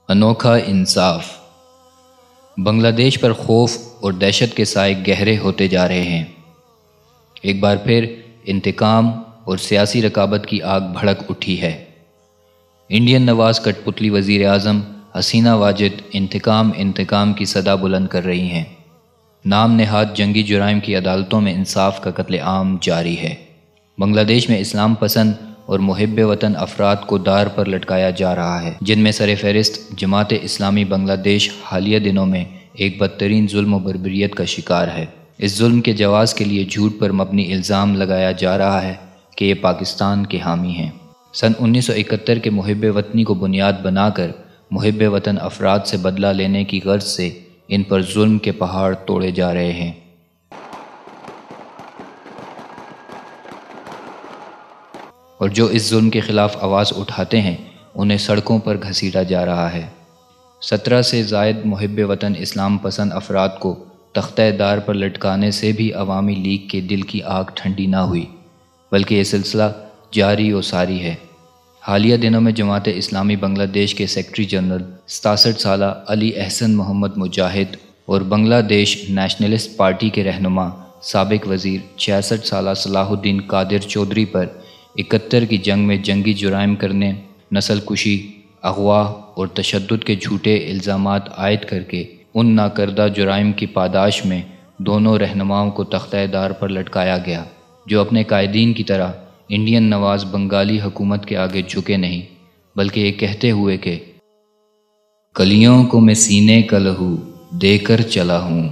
انوکھا انصاف۔ بنگلہ دیش پر خوف اور دہشت کے سائے گہرے ہوتے جا رہے ہیں۔ ایک بار پھر انتقام اور سیاسی رکابت کی آگ بھڑک اٹھی ہے۔ انڈین نواز کٹ پتلی وزیر اعظم حسینہ واجد انتقام کی صدا بلند کر رہی ہیں۔ نام نہاد جنگی جرائم کی عدالتوں میں انصاف کا قتل عام جاری ہے۔ بنگلہ دیش میں اسلام پسند اور محب وطن افراد کو دار پر لٹکایا جا رہا ہے، جن میں سر فہرست جماعت اسلامی بنگلہ دیش حالیہ دنوں میں ایک بدترین ظلم و بربریت کا شکار ہے۔ اس ظلم کے جواز کے لیے جھوٹ پر مبنی الزام لگایا جا رہا ہے کہ یہ پاکستان کے حامی ہیں۔ سن 1971 کے محب وطنی کو بنیاد بنا کر محب وطن افراد سے بدلہ لینے کی غرض سے ان پر ظلم کے پہاڑ توڑے جا رہے ہیں۔ اور جو اس ظلم کے خلاف آواز اٹھاتے ہیں انہیں سڑکوں پر گھسیٹا جا رہا ہے۔ 17 سے زائد محب وطن اسلام پسند افراد کو تختہ دار پر لٹکانے سے بھی عوامی لیگ کے دل کی آگ ٹھنڈی نہ ہوئی، بلکہ یہ سلسلہ جاری و ساری ہے۔ حالیہ دنوں میں جماعت اسلامی بنگلہ دیش کے سیکرٹری جنرل 67 سالہ علی احسن محمد مجاہد اور بنگلہ دیش نیشنلسٹ پارٹی کے رہنما سابق وزیر 66 سالہ صلاح الدین قادر چودھری پر 71 کی جنگ میں جنگی جرائم کرنے، نسل کشی، اغوا اور تشدد کے جھوٹے الزامات عائد کر کے ان ناکردہ جرائم کی پاداش میں دونوں رہنماؤں کو تختہ دار پر لٹکایا گیا، جو اپنے قائدین کی طرح انڈین نواز بنگالی حکومت کے آگے جھکے نہیں، بلکہ یہ کہتے ہوئے کہ کلیوں کو میں سینے کا لہو دے کر چلا ہوں،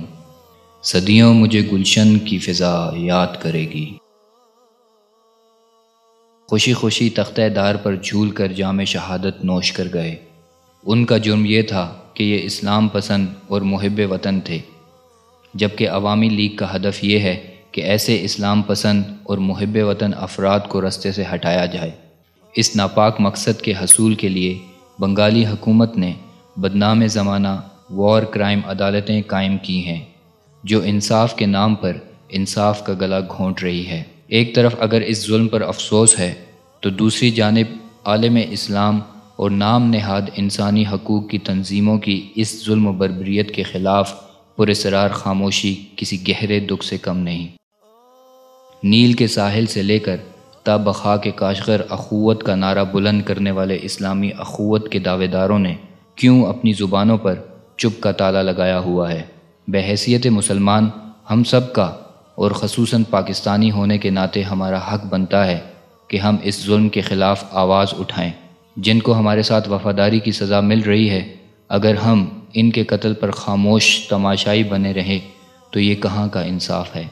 صدیوں مجھے گلشن کی فضا یاد کرے گی، خوشی خوشی تختہ دار پر جھول کر جام شہادت نوش کر گئے۔ ان کا جرم یہ تھا کہ یہ اسلام پسند اور محب وطن تھے، جبکہ عوامی لیگ کا ہدف یہ ہے کہ ایسے اسلام پسند اور محب وطن افراد کو رستے سے ہٹایا جائے۔ اس ناپاک مقصد کے حصول کے لیے بنگالی حکومت نے بدنام زمانہ وار کرائم عدالتیں قائم کی ہیں، جو انصاف کے نام پر انصاف کا گلا گھونٹ رہی ہے۔ ایک طرف اگر اس ظلم پر افسوس ہے تو دوسری جانب عالم اسلام اور نام نہاد انسانی حقوق کی تنظیموں کی اس ظلم و بربریت کے خلاف پراسرار خاموشی کسی گہرے دکھ سے کم نہیں۔ نیل کے ساحل سے لے کر تا بخا کے کاشغر اخوت کا نعرہ بلند کرنے والے اسلامی اخوت کے دعوے داروں نے کیوں اپنی زبانوں پر چپ کا تالا لگایا ہوا ہے؟ بحیثیت مسلمان ہم سب کا اور خصوصاً پاکستانی ہونے کے ناطے ہمارا حق بنتا ہے کہ ہم اس ظلم کے خلاف آواز اٹھائیں۔ جن کو ہمارے ساتھ وفاداری کی سزا مل رہی ہے، اگر ہم ان کے قتل پر خاموش تماشائی بنے رہیں تو یہ کہاں کا انصاف ہے؟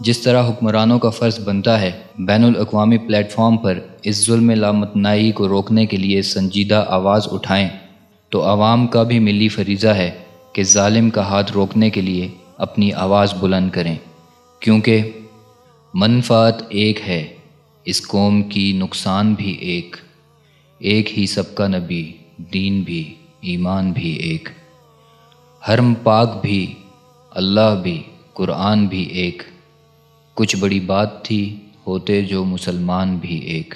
جس طرح حکمرانوں کا فرض بنتا ہے بین الاقوامی پلیٹ فارم پر اس ظلم لامتناہی کو روکنے کے لیے سنجیدہ آواز اٹھائیں، تو عوام کا بھی ملی فریضہ ہے کہ ظالم کا ہاتھ روکنے کے لیے اپنی آواز بلند کریں، کیونکہ منفعت ایک ہے، اس قوم کی نقصان بھی ایک ہی سب کا نبی، دین بھی، ایمان بھی ایک، حرم پاک بھی، اللہ بھی، قرآن بھی ایک، کچھ بڑی بات تھی ہوتے جو مسلمان بھی ایک۔